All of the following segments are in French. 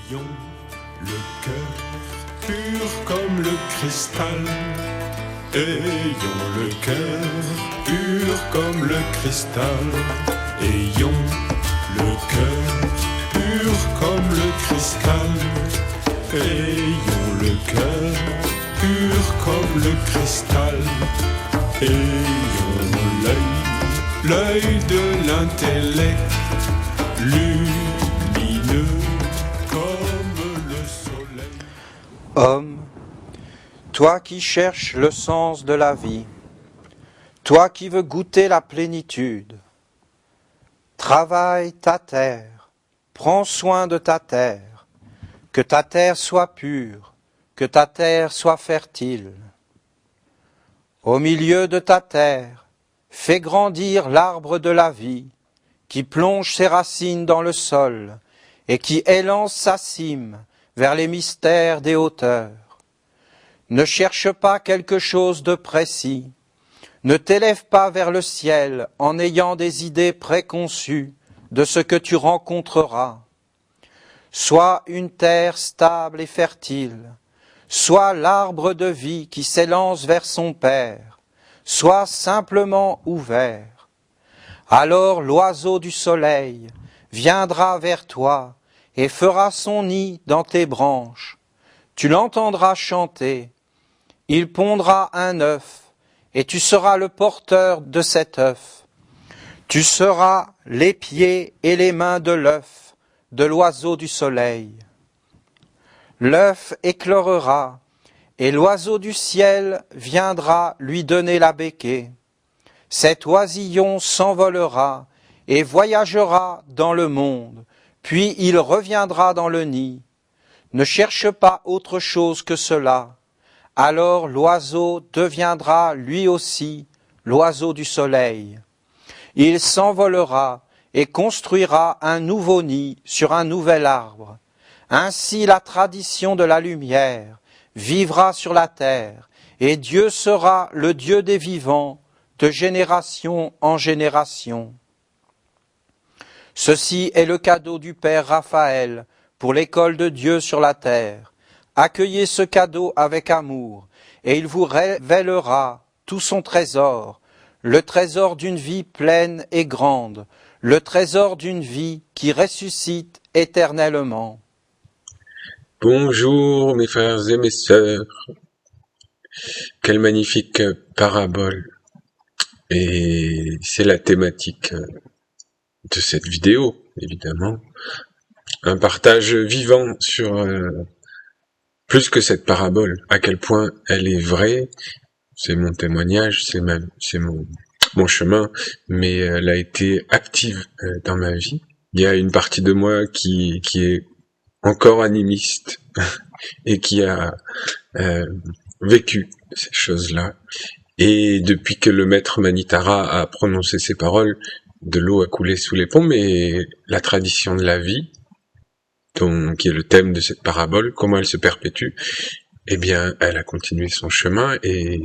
Ayons le cœur pur comme le cristal. Ayons le cœur pur comme le cristal. Ayons le cœur pur comme le cristal. Ayons le cœur pur comme le cristal. Ayons l'œil de l'intellect, lumineux comme le soleil. Homme, toi qui cherches le sens de la vie, toi qui veux goûter la plénitude, travaille ta terre, prends soin de ta terre, que ta terre soit pure, que ta terre soit fertile. Au milieu de ta terre, fais grandir l'arbre de la vie, qui plonge ses racines dans le sol et qui élance sa cime vers les mystères des hauteurs. Ne cherche pas quelque chose de précis, ne t'élève pas vers le ciel en ayant des idées préconçues de ce que tu rencontreras. Sois une terre stable et fertile, sois l'arbre de vie qui s'élance vers son Père, sois simplement ouvert. Alors l'oiseau du soleil viendra vers toi et fera son nid dans tes branches. Tu l'entendras chanter, il pondra un œuf et tu seras le porteur de cet œuf. Tu seras les pieds et les mains de l'œuf, de l'oiseau du soleil. L'œuf éclorera et l'oiseau du ciel viendra lui donner la becquée. Cet oisillon s'envolera et voyagera dans le monde, puis il reviendra dans le nid. Ne cherche pas autre chose que cela. Alors l'oiseau deviendra lui aussi l'oiseau du soleil. Il s'envolera et construira un nouveau nid sur un nouvel arbre. Ainsi la tradition de la lumière vivra sur la terre, et Dieu sera le Dieu des vivants, de génération en génération. Ceci est le cadeau du Père Raphaël pour l'école de Dieu sur la terre. Accueillez ce cadeau avec amour, et il vous révélera tout son trésor, le trésor d'une vie pleine et grande, le trésor d'une vie qui ressuscite éternellement. Bonjour mes frères et mes sœurs, quelle magnifique parabole, et c'est la thématique de cette vidéo, évidemment, un partage vivant sur plus que cette parabole, à quel point elle est vraie, c'est mon témoignage, c'est mon chemin, mais elle a été active dans ma vie. Il y a une partie de moi qui est encore animiste et qui a vécu ces choses-là. Et depuis que le maître Manitara a prononcé ces paroles, de l'eau a coulé sous les ponts, mais la tradition de la vie, qui est le thème de cette parabole, comment elle se perpétue, eh bien, elle a continué son chemin, et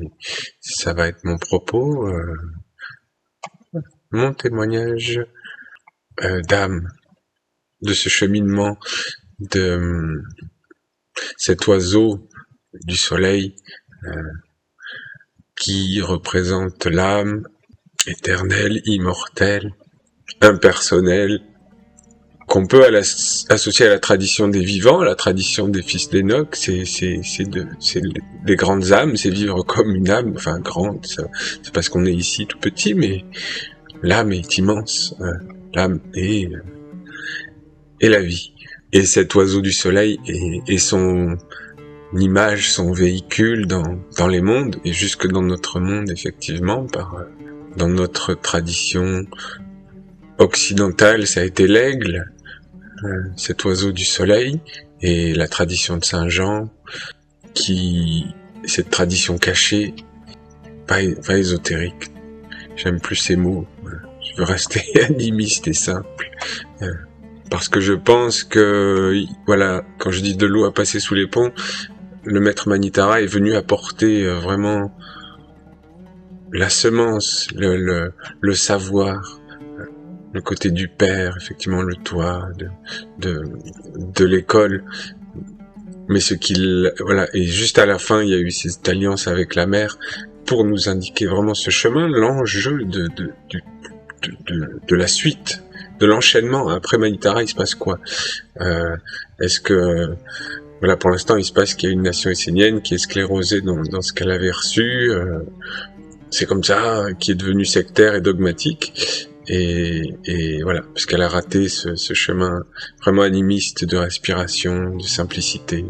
ça va être mon propos, mon témoignage d'âme, de ce cheminement, de cet oiseau du soleil qui représente l'âme éternelle, immortelle, impersonnelle, qu'on peut associer à la tradition des vivants, à la tradition des fils d'Enoch. C'est des grandes âmes, c'est vivre comme une âme, enfin grande, c'est parce qu'on est ici tout petit, mais l'âme est immense, l'âme est la vie. Et cet oiseau du soleil est son image, son véhicule dans les mondes, et jusque dans notre monde, effectivement, dans notre tradition occidentale, ça a été l'aigle, cet oiseau du soleil, et la tradition de Saint Jean, cette tradition cachée, pas ésotérique. J'aime plus ces mots, je veux rester animiste et simple. Parce que je pense que, voilà, quand je dis de l'eau à passer sous les ponts, le maître Manitara est venu apporter vraiment la semence, le savoir, le côté du père, effectivement le toit de l'école, mais ce qu'il, voilà, et juste à la fin il y a eu cette alliance avec la mère pour nous indiquer vraiment ce chemin, l'enjeu de la suite, de l'enchaînement. Après Manitara, il se passe quoi? Est-ce que, voilà, pour l'instant, il se passe qu'il y a une nation essénienne qui est sclérosée dans ce qu'elle avait reçu. C'est comme ça, qui est devenue sectaire et dogmatique. Et voilà, puisqu'elle a raté ce chemin vraiment animiste de respiration, de simplicité,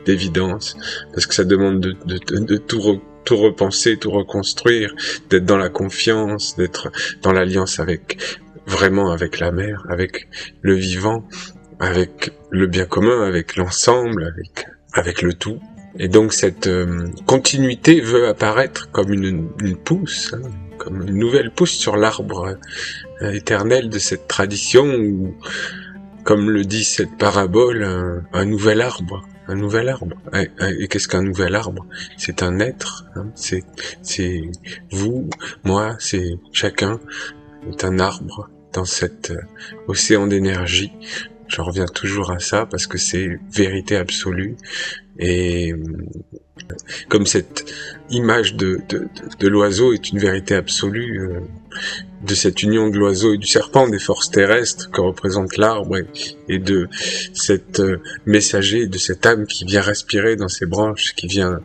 d'évidence, parce que ça demande de tout repenser, tout reconstruire, d'être dans la confiance, d'être dans l'alliance vraiment avec la mère, avec le vivant, avec le bien commun, avec l'ensemble, avec le tout. Et donc cette continuité veut apparaître comme une pousse, hein, comme une nouvelle pousse sur l'arbre éternel de cette tradition, où, comme le dit cette parabole, un nouvel arbre. Un nouvel arbre. Et qu'est-ce qu'un nouvel arbre? C'est un être. Hein, c'est vous, moi, c'est chacun est un arbre dans cet océan d'énergie. Je reviens toujours à ça parce que c'est vérité absolue. Et comme cette image de l'oiseau est une vérité absolue, de cette union de l'oiseau et du serpent, des forces terrestres que représente l'arbre, et de cette messager, de cette âme qui vient respirer dans ses branches, qui vient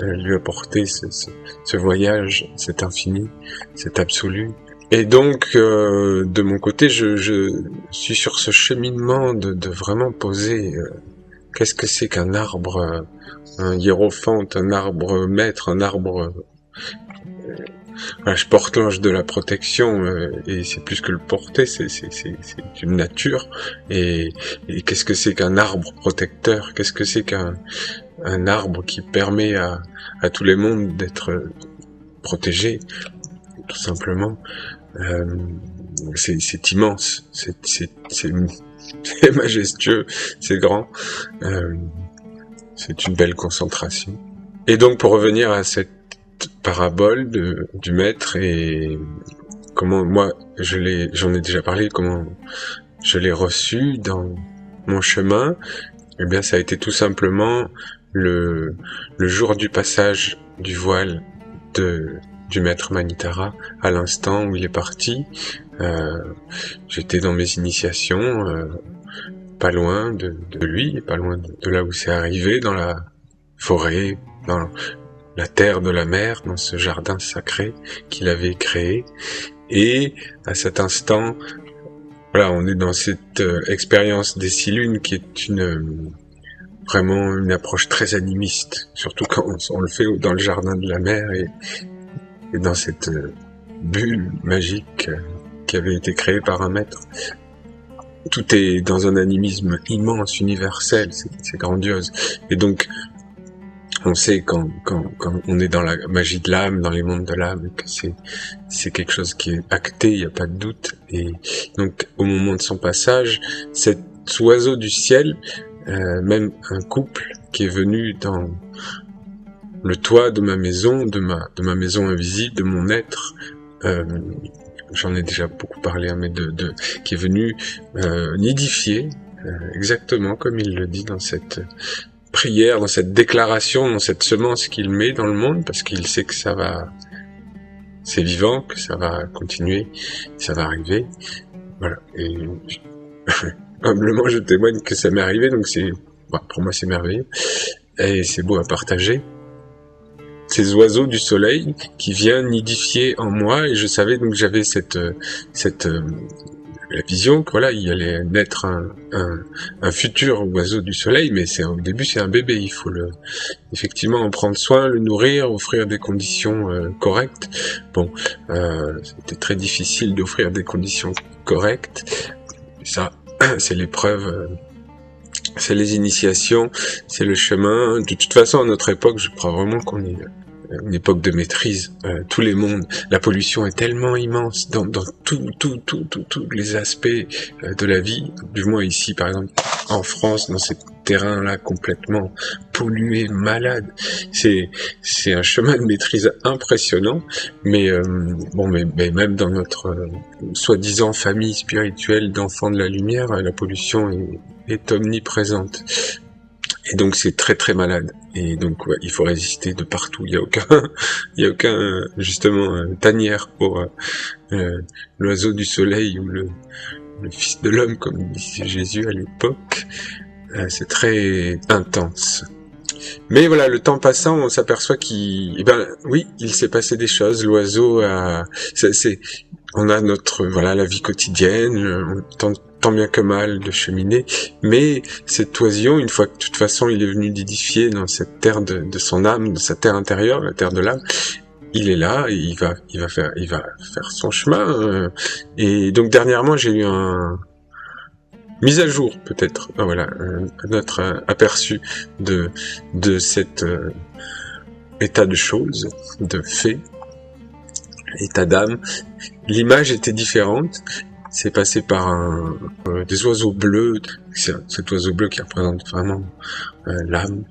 lui apporter ce voyage, cet infini, cet absolu. Et donc, de mon côté, je suis sur ce cheminement de vraiment poser qu'est-ce que c'est qu'un arbre, un hiérophante, un arbre maître, un arbre... Voilà, je porte l'ange de la protection, et c'est plus que le porter, c'est une nature. Et qu'est-ce que c'est qu'un arbre protecteur? Qu'est-ce que c'est qu'un arbre qui permet à tous les mondes d'être protégés, tout simplement? C'est immense, c'est majestueux, c'est grand, c'est une belle concentration. Et donc, pour revenir à cette parabole du maître, et comment moi j'en ai déjà parlé, comment je l'ai reçu dans mon chemin, eh bien ça a été tout simplement le jour du passage du voile du maître Manitara, à l'instant où il est parti. J'étais dans mes initiations, pas loin de lui, pas loin de là où c'est arrivé, dans la forêt, dans la terre de la mer, dans ce jardin sacré qu'il avait créé. Et à cet instant, voilà, on est dans cette expérience des 6 lunes qui est vraiment une approche très animiste, surtout quand on le fait dans le jardin de la mer et dans cette bulle magique qui avait été créée par un maître. Tout est dans un animisme immense, universel, c'est grandiose. Et donc, on sait quand on est dans la magie de l'âme, dans les mondes de l'âme, que c'est quelque chose qui est acté, il n'y a pas de doute. Et donc, au moment de son passage, cet oiseau du ciel, même un couple qui est venu dans le toit de ma maison, de ma maison invisible, de mon être, j'en ai déjà beaucoup parlé, hein, mais qui est venu nidifier, exactement comme il le dit dans cette prière, dans cette déclaration, dans cette semence qu'il met dans le monde, parce qu'il sait que c'est vivant, que ça va continuer, ça va arriver, voilà. Et humblement, je témoigne que ça m'est arrivé, donc pour moi c'est merveilleux, et c'est beau à partager. Ces oiseaux du soleil qui viennent nidifier en moi, et je savais donc j'avais la vision que voilà, il allait naître un futur oiseau du soleil, mais au début c'est un bébé, il faut effectivement en prendre soin, le nourrir, offrir des conditions correctes. Bon, c'était très difficile d'offrir des conditions correctes. Ça, c'est l'épreuve, c'est les initiations, c'est le chemin. De toute façon, à notre époque, je crois vraiment qu'on est une époque de maîtrise, tous les mondes. La pollution est tellement immense dans tous les aspects de la vie, du moins ici, par exemple, en France, dans cette terrain-là complètement pollué, malade. C'est un chemin de maîtrise impressionnant, mais mais même dans notre soi-disant famille spirituelle d'enfants de la lumière, la pollution est omniprésente. Et donc c'est très très malade. Et donc ouais, il faut résister de partout. Il y a aucun justement tanière pour l'oiseau du soleil ou le fils de l'homme, comme disait Jésus à l'époque. C'est très intense. Mais voilà, le temps passant, on s'aperçoit il s'est passé des choses. L'oiseau on a la vie quotidienne, tant bien que mal de cheminer, mais cet oisillon, une fois que de toute façon il est venu nidifier dans cette terre de son âme, de sa terre intérieure, la terre de l'âme, il est là, et il va faire son chemin. Et donc dernièrement, j'ai eu mise à jour peut-être, notre aperçu de cet état de choses, de fait, état d'âme. L'image était différente. C'est passé par des oiseaux bleus. C'est cet oiseau bleu qui représente vraiment l'âme.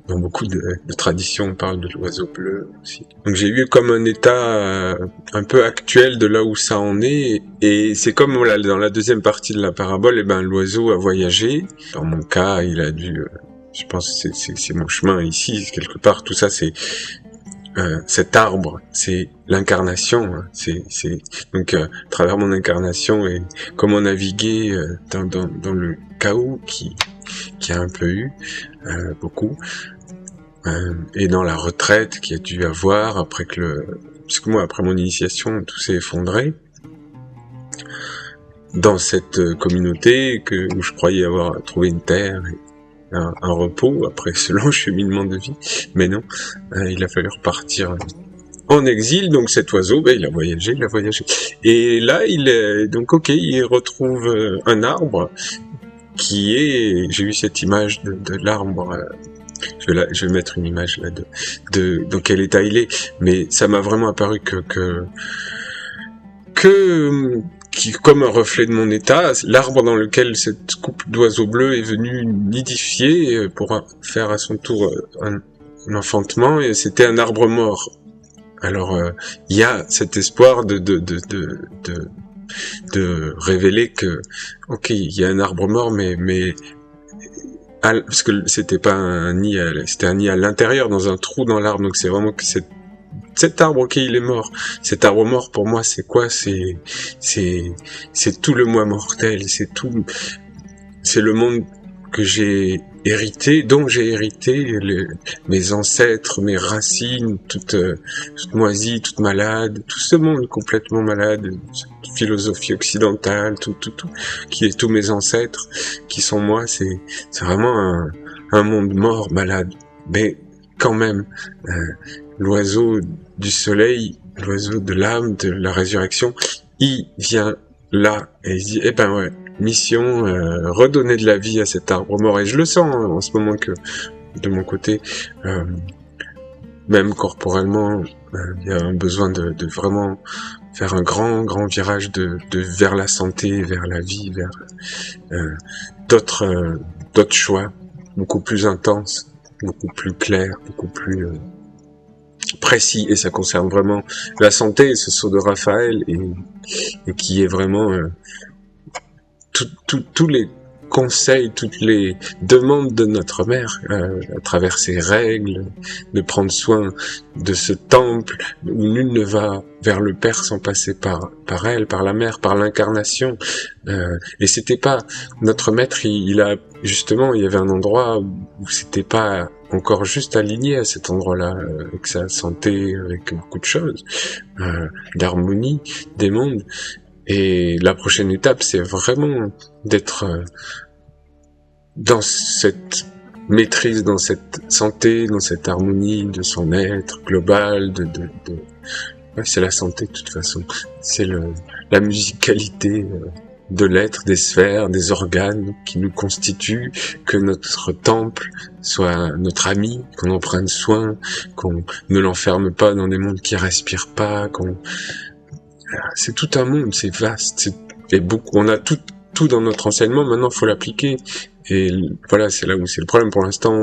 Dans beaucoup de traditions, on parle de l'oiseau bleu aussi. Donc j'ai eu comme un état un peu actuel de là où ça en est. Et c'est comme dans la deuxième partie de la parabole, l'oiseau a voyagé. Dans mon cas, il a dû... je pense que c'est mon chemin ici, quelque part. Tout ça, c'est... cet arbre, c'est l'incarnation, hein. Donc à travers mon incarnation et comment naviguer dans le chaos qui a un peu eu beaucoup, et dans la retraite qu'il y a dû avoir après parce que moi après mon initiation tout s'est effondré dans cette communauté où je croyais avoir trouvé une terre et un repos après ce long cheminement de vie, mais non, il a fallu repartir en exil. Donc cet oiseau, il a voyagé, et là il retrouve un arbre qui est, j'ai eu cette image de l'arbre, je vais mettre une image là dans quel état il est, mais ça m'a vraiment apparu qui comme un reflet de mon état, l'arbre dans lequel cette couple d'oiseaux bleus est venue nidifier pour faire à son tour un enfantement, et c'était un arbre mort. Alors il y a cet espoir de révéler que il y a un arbre mort, mais parce que c'était pas un nid, c'était un nid à l'intérieur dans un trou dans l'arbre, donc c'est vraiment que cet arbre, il est mort. Cet arbre mort, pour moi, c'est quoi? C'est tout le moi mortel, c'est le monde que j'ai hérité, dont j'ai hérité mes ancêtres, mes racines, toutes moisies, toutes malades, tout ce monde complètement malade, cette philosophie occidentale, tout, qui est tous mes ancêtres, qui sont moi, c'est vraiment un monde mort, malade. Mais quand même, l'oiseau du soleil, l'oiseau de l'âme, de la résurrection, il vient là et il se dit, mission, redonner de la vie à cet arbre mort. Et je le sens en ce moment que de mon côté, même corporellement, il y a un besoin de vraiment faire un grand virage vers la santé, vers la vie, vers d'autres choix beaucoup plus intenses, beaucoup plus clairs, beaucoup plus précis, et ça concerne vraiment la santé, ce saut de Raphaël, et qui est vraiment tous les conseils, toutes les demandes de notre mère à travers ses règles, de prendre soin de ce temple où nul ne va vers le Père sans passer par elle, par la mère, par l'incarnation. Et c'était pas notre maître, il a justement, il y avait un endroit où c'était pas encore juste aligné à cet endroit-là, avec sa santé, avec beaucoup de choses, d'harmonie des mondes. Et la prochaine étape, c'est vraiment d'être dans cette maîtrise, dans cette santé, dans cette harmonie de son être global, c'est la santé de toute façon. C'est la musicalité de l'être, des sphères, des organes qui nous constituent, que notre temple soit notre ami, qu'on en prenne soin, qu'on ne l'enferme pas dans des mondes qui respirent pas, c'est tout un monde, c'est vaste, et beaucoup, on a tout dans notre enseignement, maintenant faut l'appliquer. Et voilà, c'est là où c'est le problème. Pour l'instant,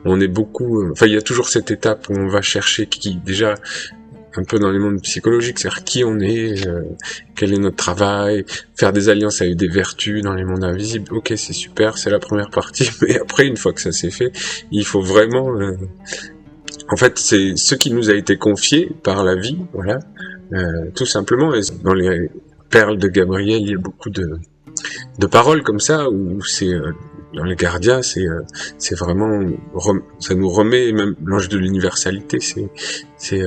on est beaucoup... Enfin, il y a toujours cette étape où on va chercher qui, déjà, un peu dans les mondes psychologiques, c'est-à-dire qui on est, quel est notre travail, faire des alliances avec des vertus dans les mondes invisibles. Ok, c'est super, c'est la première partie, mais après, une fois que ça s'est fait, il faut vraiment... En fait, c'est ce qui nous a été confié par la vie, voilà, tout simplement. Et dans les perles de Gabriel, il y a beaucoup de paroles comme ça, où c'est... dans les gardiens, c'est vraiment... ça nous remet, même l'ange de l'universalité, c'est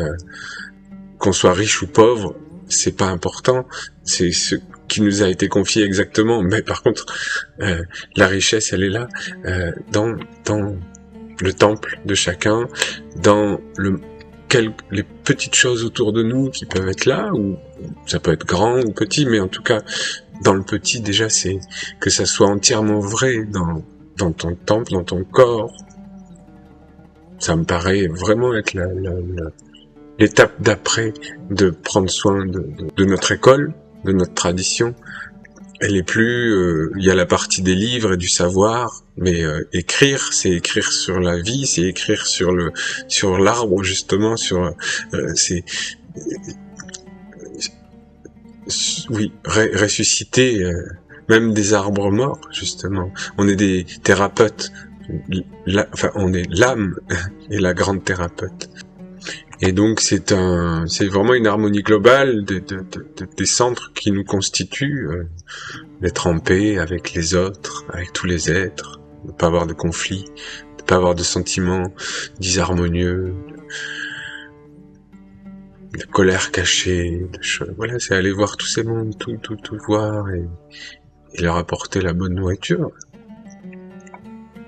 qu'on soit riche ou pauvre, c'est pas important, c'est ce qui nous a été confié exactement, mais par contre, la richesse, elle est là, dans le temple de chacun, dans les petites choses autour de nous qui peuvent être là, ou ça peut être grand ou petit, mais en tout cas, dans le petit, déjà, c'est que ça soit entièrement vrai dans ton temple, dans ton corps. Ça me paraît vraiment être l'étape d'après de prendre soin de notre école, de notre tradition. Elle est plus... il y a la partie des livres et du savoir, mais écrire, c'est écrire sur la vie, c'est écrire sur l'arbre, justement, c'est... oui, ressusciter même des arbres morts, justement. On est des thérapeutes. On est l'âme et la grande thérapeute. Et donc c'est vraiment une harmonie globale des centres qui nous constituent, d'être en paix avec les autres, avec tous les êtres, de ne pas avoir de conflits, de ne pas avoir de sentiments disharmonieux, de colère cachée, voilà, c'est aller voir tous ces mondes, tout voir et leur apporter la bonne nourriture,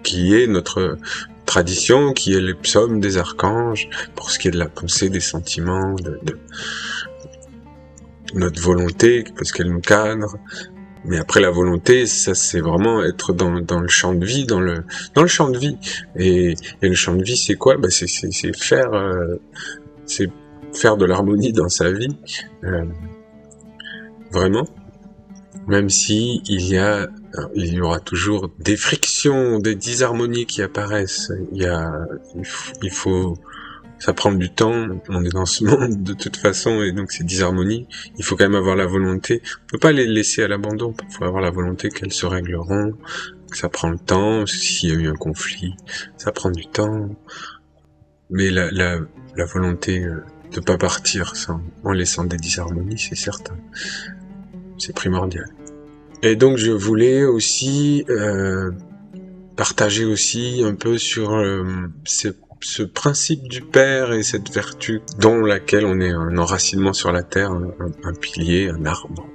qui est notre tradition, qui est les psaumes des archanges, pour ce qui est de la pensée, des sentiments, de notre volonté, parce qu'elle nous cadre. Mais après la volonté, ça c'est vraiment être dans le champ de vie, dans le champ de vie. Et le champ de vie, c'est quoi? C'est faire de l'harmonie dans sa vie, vraiment. Même si il y aura toujours des frictions, des disharmonies qui apparaissent. Il faut, ça prend du temps. On est dans ce monde de toute façon, et donc ces disharmonies, il faut quand même avoir la volonté. On peut pas les laisser à l'abandon. Il faut avoir la volonté qu'elles se régleront. Que ça prend le temps. S'il y a eu un conflit, ça prend du temps. Mais la volonté de pas partir en laissant des disharmonies, c'est certain. C'est primordial. Et donc je voulais aussi partager aussi un peu sur ce principe du Père et cette vertu dans laquelle on est un enracinement sur la terre, un pilier, un arbre.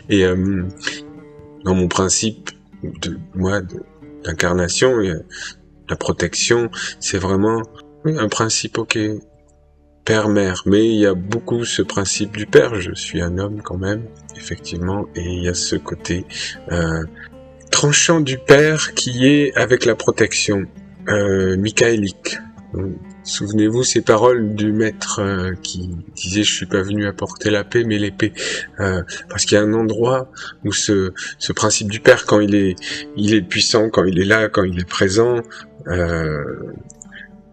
Et dans mon principe d'incarnation, la protection, c'est vraiment un principe, ok, Père-Mère, mais il y a beaucoup ce principe du Père, je suis un homme quand même, effectivement, et il y a ce côté tranchant du Père qui est avec la protection michaélique. Souvenez-vous ces paroles du maître qui disait « Je suis pas venu apporter la paix, mais l'épée ». Parce qu'il y a un endroit où ce principe du Père, quand il est puissant, quand il est là, quand il est présent,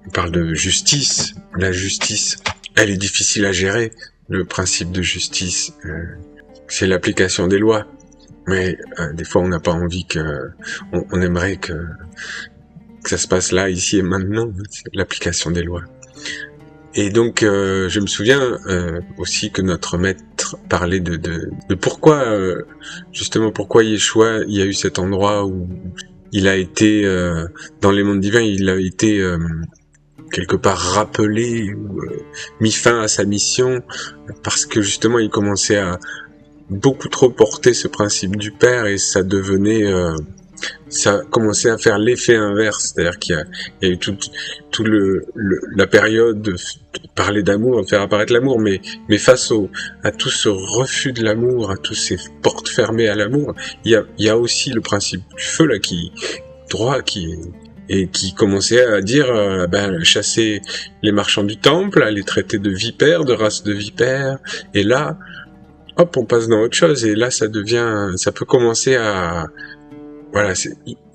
on parle de justice. La justice, elle est difficile à gérer. Le principe de justice, c'est l'application des lois. Mais des fois, on n'a pas envie on aimerait que ça se passe là, ici et maintenant. C'est l'application des lois. Et donc, je me souviens aussi que notre maître parlait de pourquoi, justement, pourquoi Yeshua, il y a eu cet endroit où il a été, dans les mondes divins, il a été quelque part rappelé ou mis fin à sa mission, parce que justement il commençait à beaucoup trop porter ce principe du Père, et ça devenait ça commençait à faire l'effet inverse, c'est-à-dire qu'il y a eu toute la période de parler d'amour, de faire apparaître l'amour, mais face à tout ce refus de l'amour, à toutes ces portes fermées à l'amour, il y a aussi le principe du feu là qui commençait à dire chasser les marchands du temple, à les traiter de vipères, de race de vipères, et là hop, on passe dans autre chose, et là, ça peut commencer à, voilà,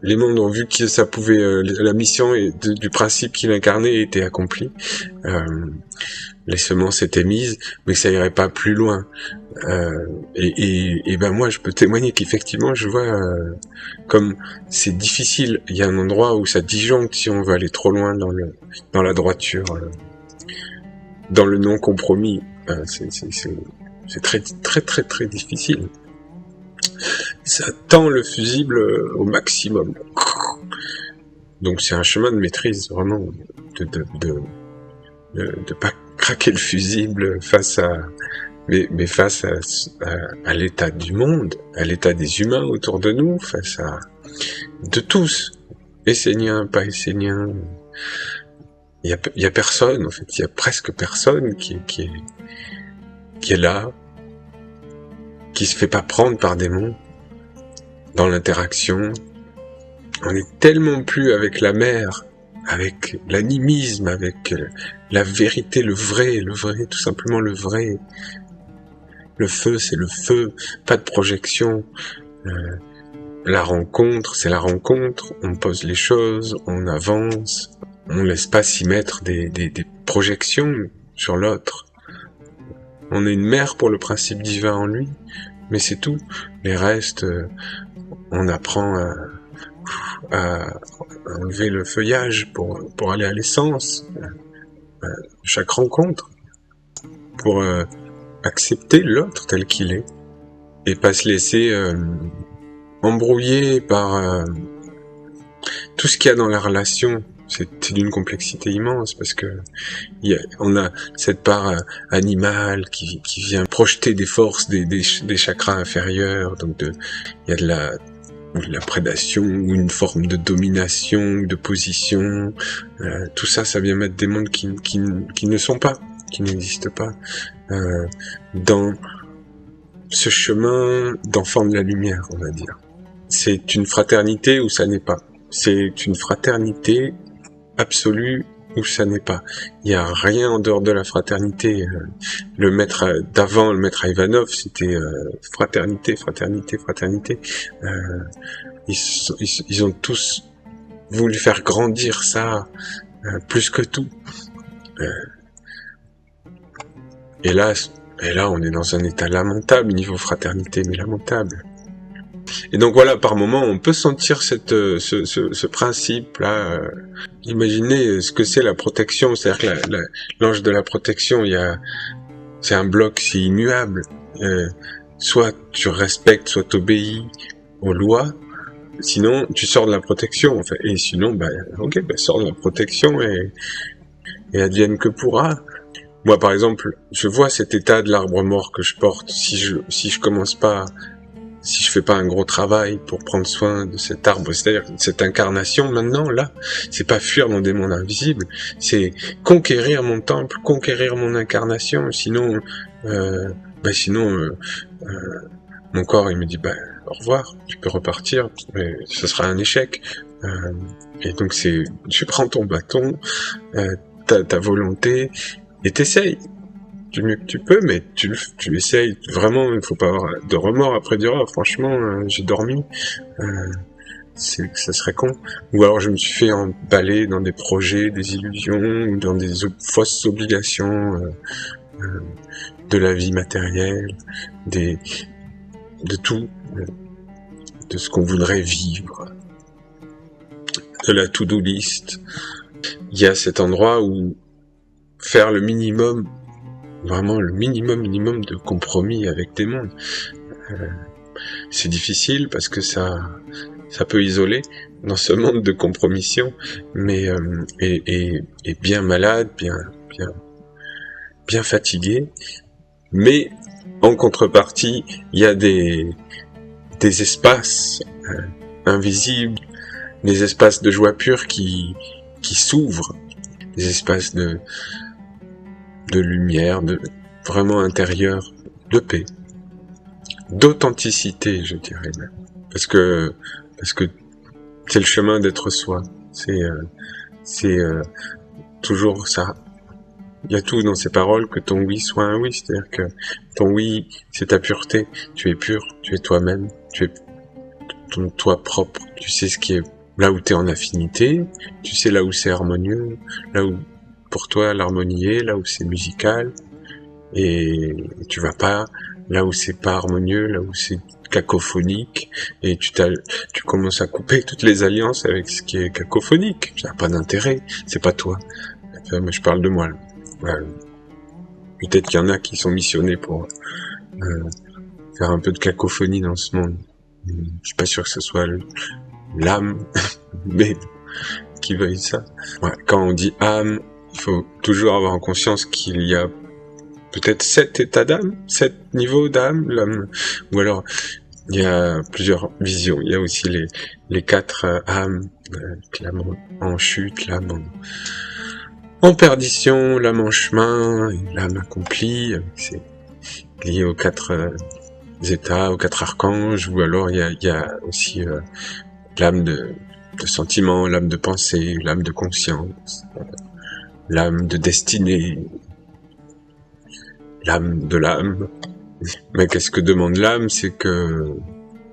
les mondes ont vu que ça pouvait, la mission du principe qu'il incarnait était accomplie. Les semences étaient mises, mais que ça irait pas plus loin. Et ben moi, je peux témoigner qu'effectivement, je vois comme c'est difficile. Il y a un endroit où ça disjoncte si on veut aller trop loin dans la droiture, dans le non-compromis. C'est très très très très difficile. Ça tend le fusible au maximum. Donc c'est un chemin de maîtrise, vraiment, de pas craquer le fusible face à, mais face à l'état du monde, à l'état des humains autour de nous, face à, de tous, esséniens, pas esséniens. Il y a personne, en fait, il y a presque personne qui est là, qui se fait pas prendre par des mots dans l'interaction. On est tellement plus avec la mer, avec l'animisme, avec la vérité, le vrai, tout simplement le vrai. Le feu, c'est le feu, pas de projection. La rencontre, c'est la rencontre, on pose les choses, on avance, on laisse pas s'y mettre des projections sur l'autre. On est une mère pour le principe divin en lui, mais c'est tout. Les restes, on apprend à enlever le feuillage pour aller à l'essence. Chaque rencontre, pour accepter l'autre tel qu'il est, et pas se laisser embrouiller par tout ce qu'il y a dans la relation. C'est d'une complexité immense, parce que on a cette part animale qui vient projeter des forces des chakras inférieurs, donc il y a de la prédation, ou une forme de domination, de position, tout ça vient mettre des mondes qui ne sont pas, qui n'existent pas, dans ce chemin d'enfant de la lumière, on va dire. C'est une fraternité où ça n'est pas. C'est une fraternité absolue où ça n'est pas. Il y a rien en dehors de la fraternité. Le maître d'avant, le maître Ivanov, c'était fraternité, fraternité, fraternité. Ils ont tous voulu faire grandir ça plus que tout. Et là, on est dans un état lamentable niveau fraternité, mais lamentable. Et donc voilà, par moment, on peut sentir ce principe-là. Imaginez ce que c'est la protection, c'est-à-dire que l'ange de la protection, c'est un bloc, c'est immuable. Soit tu respectes, soit t'obéis aux lois. Sinon, tu sors de la protection, en fait. Et sinon, sors de la protection et advienne que pourra. Moi, par exemple, je vois cet état de l'arbre mort que je porte. Si je commence pas, si je fais pas un gros travail pour prendre soin de cet arbre, c'est-à-dire cette incarnation maintenant, là, c'est pas fuir dans des mondes invisibles, c'est conquérir mon temple, conquérir mon incarnation. Sinon, mon corps, il me dit, au revoir, tu peux repartir, mais ce sera un échec. Et donc tu prends ton bâton, ta volonté, et t'essayes du mieux que tu peux, mais tu essayes vraiment. Il faut pas avoir de remords après dire franchement j'ai dormi, ça serait con. Ou alors je me suis fait emballer dans des projets, des illusions, ou dans des fausses obligations de la vie matérielle, de tout, de ce qu'on voudrait vivre, de la to-do list. Il y a cet endroit où faire le minimum, vraiment le minimum de compromis avec des mondes. C'est difficile parce que ça peut isoler dans ce monde de compromission, mais et bien malade, bien fatigué. Mais en contrepartie, il y a des espaces invisibles, des espaces de joie pure qui s'ouvrent, des espaces de lumière, vraiment intérieure, de paix, d'authenticité, je dirais même, parce que c'est le chemin d'être soi, c'est toujours ça, Il y a tout dans ces paroles, que ton oui soit un oui, c'est-à-dire que ton oui, c'est ta pureté, tu es pur, tu es toi-même, tu es ton toi propre, tu sais ce qui est là où tu es en affinité, tu sais là où c'est harmonieux, là où pour toi l'harmonie est, là où c'est musical, et tu vas pas là où c'est pas harmonieux, là où c'est cacophonique, et tu commences à couper toutes les alliances avec ce qui est cacophonique, ça n'a pas d'intérêt, c'est pas toi. Enfin, moi je parle de moi là. Voilà. Peut-être qu'il y en a qui sont missionnés pour faire un peu de cacophonie dans ce monde. Je suis pas sûr que ce soit l'âme, mais qui veuille ça. Ouais, quand on dit âme, il faut toujours avoir en conscience qu'il y a peut-être 7 états d'âme, 7 niveaux d'âme, l'âme, ou alors il y a plusieurs visions. Il y a aussi les 4 âmes, l'âme en chute, l'âme en perdition, l'âme en chemin, l'âme accomplie, c'est lié aux 4 états, aux 4 archanges, ou alors il y a aussi l'âme de sentiment, l'âme de pensée, l'âme de conscience, l'âme de destinée, l'âme de l'âme. Mais qu'est-ce que demande l'âme? C'est que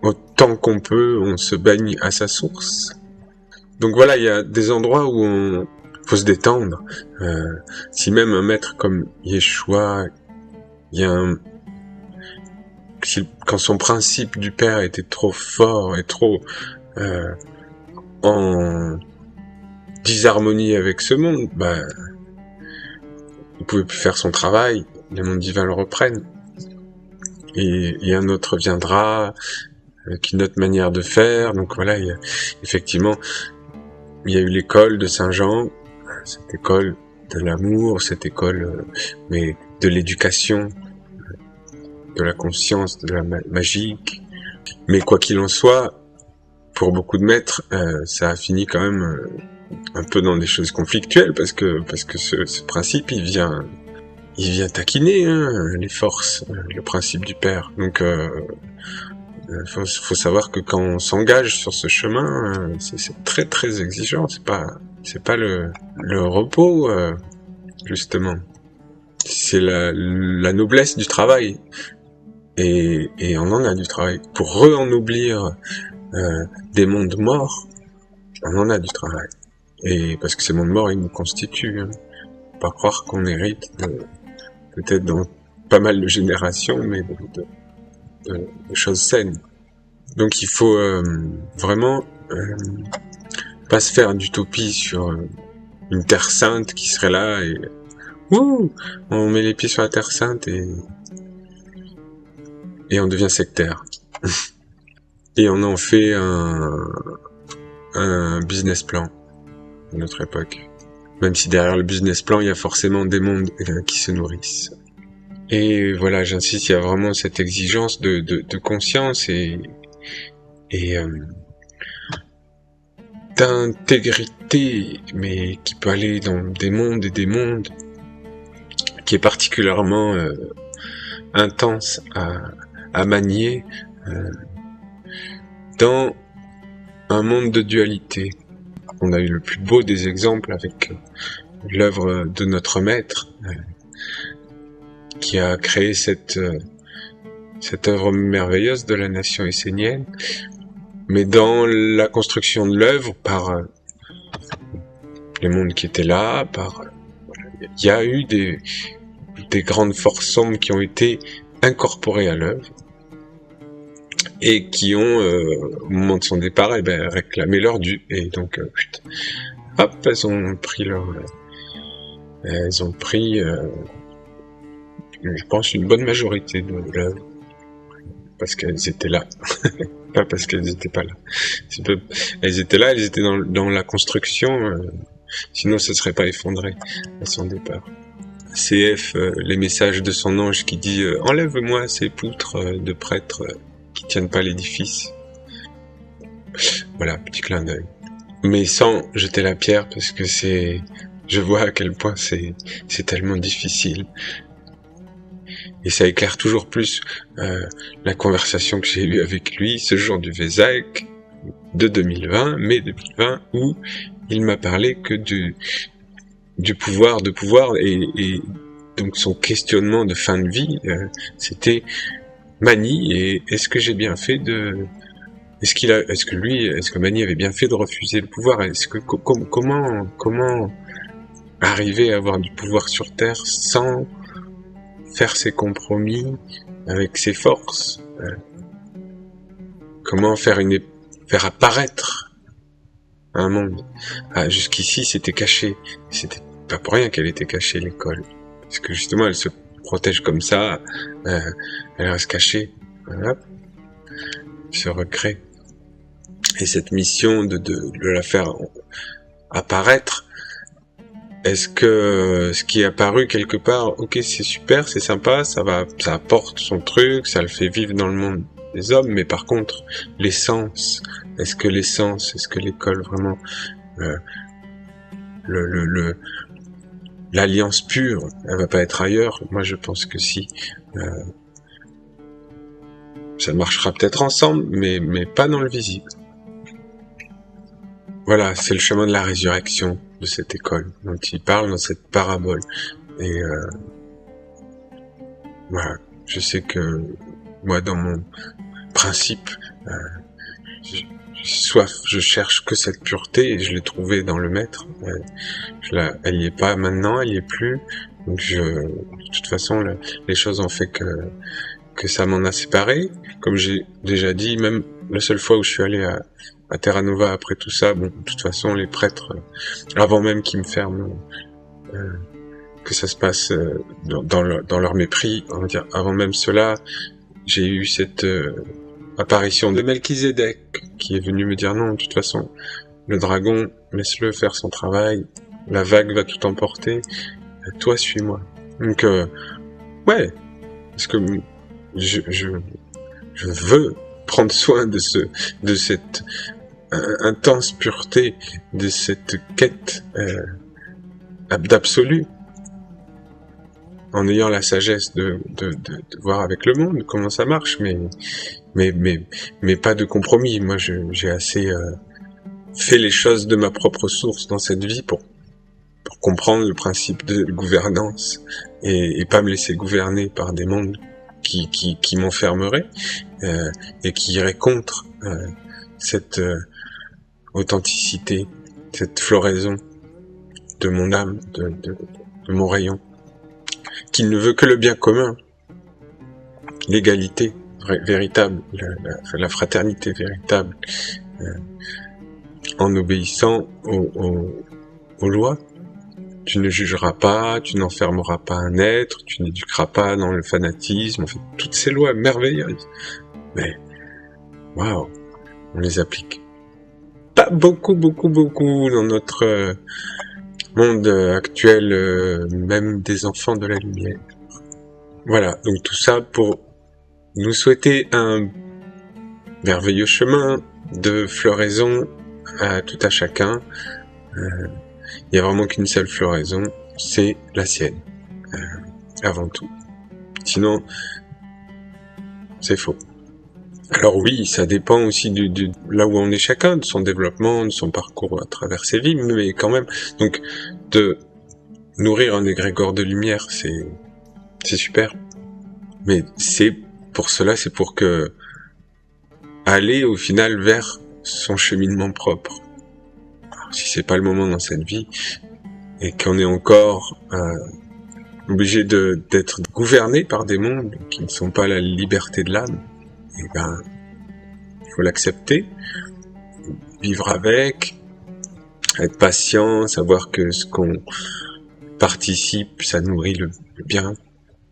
autant qu'on peut, on se baigne à sa source. Donc voilà, il y a des endroits où on faut se détendre. Si même un maître comme Yeshua, quand son principe du Père était trop fort et trop en disharmonie avec ce monde, il pouvait plus faire son travail, les mondes divins le reprennent. Et un autre viendra, avec une autre manière de faire. Donc voilà, effectivement, il y a eu l'école de Saint-Jean, cette école de l'amour, cette école mais de l'éducation, de la conscience, de la magique. Mais quoi qu'il en soit, pour beaucoup de maîtres, ça a fini quand même un peu dans des choses conflictuelles, parce que ce principe, il vient taquiner les forces, le principe du Père. Donc faut savoir que quand on s'engage sur ce chemin, c'est très très exigeant. C'est pas le repos, justement. C'est la noblesse du travail. Et on en a du travail. Pour re-ennoblir des mondes morts, on en a du travail. Et parce que ces mondes morts, ils nous constituent. Faut pas croire qu'on hérite peut-être dans pas mal de générations, mais de choses saines. Donc il faut vraiment pas se faire d'utopie sur une terre sainte qui serait là et on met les pieds sur la terre sainte et on devient sectaire. Et on en fait un business plan de notre époque. Même si derrière le business plan, il y a forcément des mondes qui se nourrissent. Et voilà, j'insiste, il y a vraiment cette exigence de conscience et d'intégrité, mais qui peut aller dans des mondes et des mondes, qui est particulièrement intense à manier dans un monde de dualité. On a eu le plus beau des exemples avec l'œuvre de notre maître, qui a créé cette œuvre merveilleuse de la nation essénienne, mais dans la construction de l'œuvre, par les mondes qui étaient là, il y a eu des grandes forces sombres qui ont été incorporées à l'œuvre, et qui ont, au moment de son départ, réclamé leur dû, et donc, hop, elles ont pris, je pense, une bonne majorité de l'œuvre, parce qu'elles étaient là, pas parce qu'elles étaient pas là. Elles étaient là, elles étaient dans la construction, sinon ça serait pas effondré à son départ. CF, les messages de son ange qui dit « Enlève-moi ces poutres de prêtres qui tiennent pas l'édifice ». Voilà, petit clin d'œil. Mais sans jeter la pierre, parce que je vois à quel point c'est tellement difficile. Et ça éclaire toujours plus la conversation que j'ai eue avec lui ce jour du Vésac de 2020, mai 2020, où il m'a parlé que du pouvoir, et donc son questionnement de fin de vie, c'était Mani, et est-ce que j'ai bien fait de... Est-ce que Mani avait bien fait de refuser le pouvoir? Est-ce que comment arriver à avoir du pouvoir sur Terre sans faire ses compromis avec ses forces? Comment faire apparaître un monde? Jusqu'ici, c'était caché. C'était pas pour rien qu'elle était cachée, l'école. Parce que justement, elle se protège comme ça, elle reste cachée. Voilà. Ce regret. Et cette mission de la faire apparaître, est-ce que ce qui est apparu quelque part, ok, c'est super, c'est sympa, ça apporte son truc, ça le fait vivre dans le monde des hommes, mais par contre, l'essence, est-ce que l'école vraiment, l'alliance pure, elle va pas être ailleurs? Moi, je pense que si. Ça marchera peut-être ensemble, mais pas dans le visible. Voilà, c'est le chemin de la résurrection de cette école dont il parle dans cette parabole. Et voilà, je sais que moi, dans mon principe, je cherche que cette pureté, et je l'ai trouvée dans le maître. Elle y est pas maintenant, elle y est plus. Donc de toute façon, les choses ont fait que ça m'en a séparé. Comme j'ai déjà dit, même la seule fois où je suis allé à Terra Nova après tout ça, bon, de toute façon, les prêtres, avant même qu'ils me ferment, que ça se passe dans leur mépris, on va dire, avant même cela, j'ai eu cette apparition de Melchizedek qui est venu me dire non, de toute façon, le dragon, laisse-le faire son travail, la vague va tout emporter, toi suis-moi. Donc ouais, parce que je veux prendre soin de cette intense pureté, de cette quête d'absolu, en ayant la sagesse de voir avec le monde comment ça marche, mais pas de compromis. Moi, j'ai assez fait les choses de ma propre source dans cette vie pour comprendre le principe de gouvernance et pas me laisser gouverner par des mondes qui m'enfermeraient et qui iraient contre cette authenticité, cette floraison de mon âme, de mon rayon, qui ne veut que le bien commun, l'égalité véritable, la fraternité véritable, en obéissant aux lois. Tu ne jugeras pas, tu n'enfermeras pas un être, tu n'éduqueras pas dans le fanatisme, en fait, toutes ces lois merveilleuses. Mais, waouh, on les applique pas beaucoup dans notre monde actuel, même des enfants de la lumière. Voilà, donc tout ça pour nous souhaiter un merveilleux chemin de floraison à tout à chacun. Il n'y a vraiment qu'une seule floraison, c'est la sienne, avant tout. Sinon, c'est faux. Alors oui, ça dépend aussi de là où on est chacun, de son développement, de son parcours à travers ses vies, mais quand même, donc, de nourrir un égrégore de lumière, c'est super. Mais c'est pour que aller au final vers son cheminement propre. Alors, si c'est pas le moment dans cette vie, et qu'on est encore obligé d'être gouverné par des mondes qui ne sont pas la liberté de l'âme, et ben, il faut l'accepter, vivre avec, être patient, savoir que ce qu'on participe, ça nourrit le bien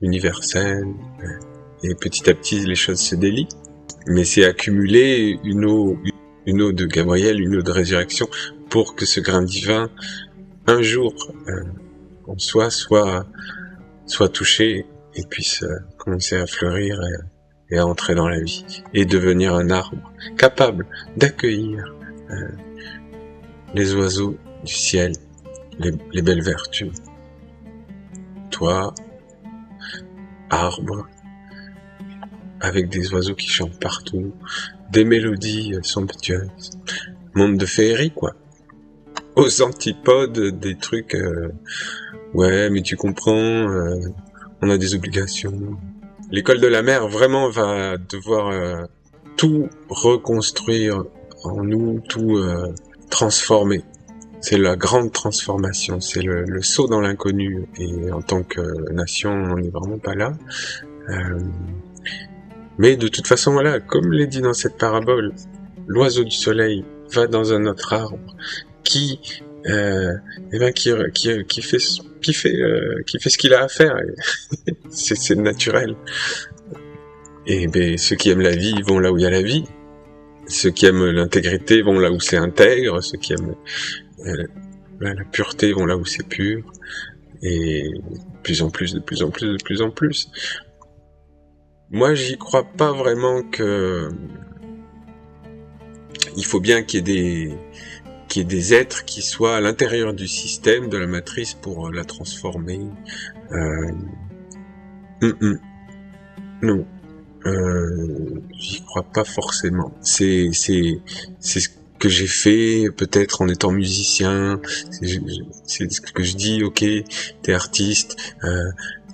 universel, et petit à petit les choses se délient. Mais c'est accumuler une eau de Gabriel, une eau de résurrection, pour que ce grain divin, un jour, en soi, soit touché et puisse commencer à fleurir et à entrer dans la vie, et devenir un arbre capable d'accueillir les oiseaux du ciel, les belles vertus. Toi, arbre, avec des oiseaux qui chantent partout, des mélodies somptueuses, monde de féerie, quoi. aux antipodes des trucs, ouais, mais tu comprends, on a des obligations. L'école de la mer vraiment va devoir tout reconstruire en nous, tout transformer. C'est la grande transformation, c'est le saut dans l'inconnu. Et en tant que nation, on n'est vraiment pas là. Mais de toute façon, voilà, comme l'est dit dans cette parabole, l'oiseau du soleil va dans un autre arbre qui fait ce qu'il a à faire. C'est naturel. Et ben ceux qui aiment la vie vont là où il y a la vie. Ceux qui aiment l'intégrité vont là où c'est intègre. Ceux qui aiment la pureté vont là où c'est pur. Et de plus en plus. Moi, j'y crois pas vraiment que il faut bien qu'il y ait des êtres qui soient à l'intérieur du système, de la matrice, pour la transformer. Non. J'y crois pas forcément. C'est ce que j'ai fait, peut-être en étant musicien. C'est ce que je dis, ok, t'es artiste,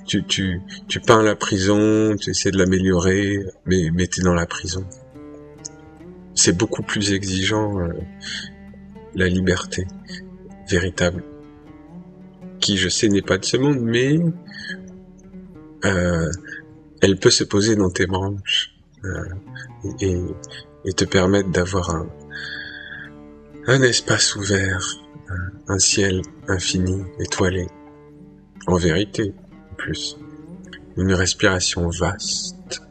tu peins la prison, tu essaies de l'améliorer, mais t'es dans la prison. C'est beaucoup plus exigeant, la liberté véritable, qui je sais n'est pas de ce monde, mais elle peut se poser dans tes branches et te permettre d'avoir un espace ouvert, un ciel infini, étoilé, en vérité, en plus, une respiration vaste,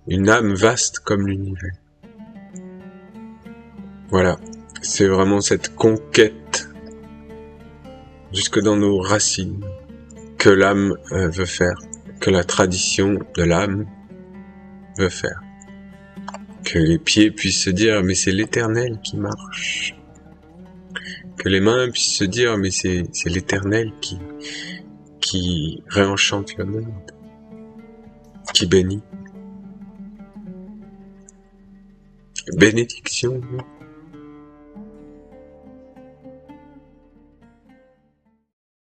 une âme vaste comme l'univers. Voilà, c'est vraiment cette conquête jusque dans nos racines que l'âme veut faire, que la tradition de l'âme veut faire. Que les pieds puissent se dire mais c'est l'Éternel qui marche. Que les mains puissent se dire mais c'est l'Éternel qui réenchante le monde, qui bénit. Bénédiction.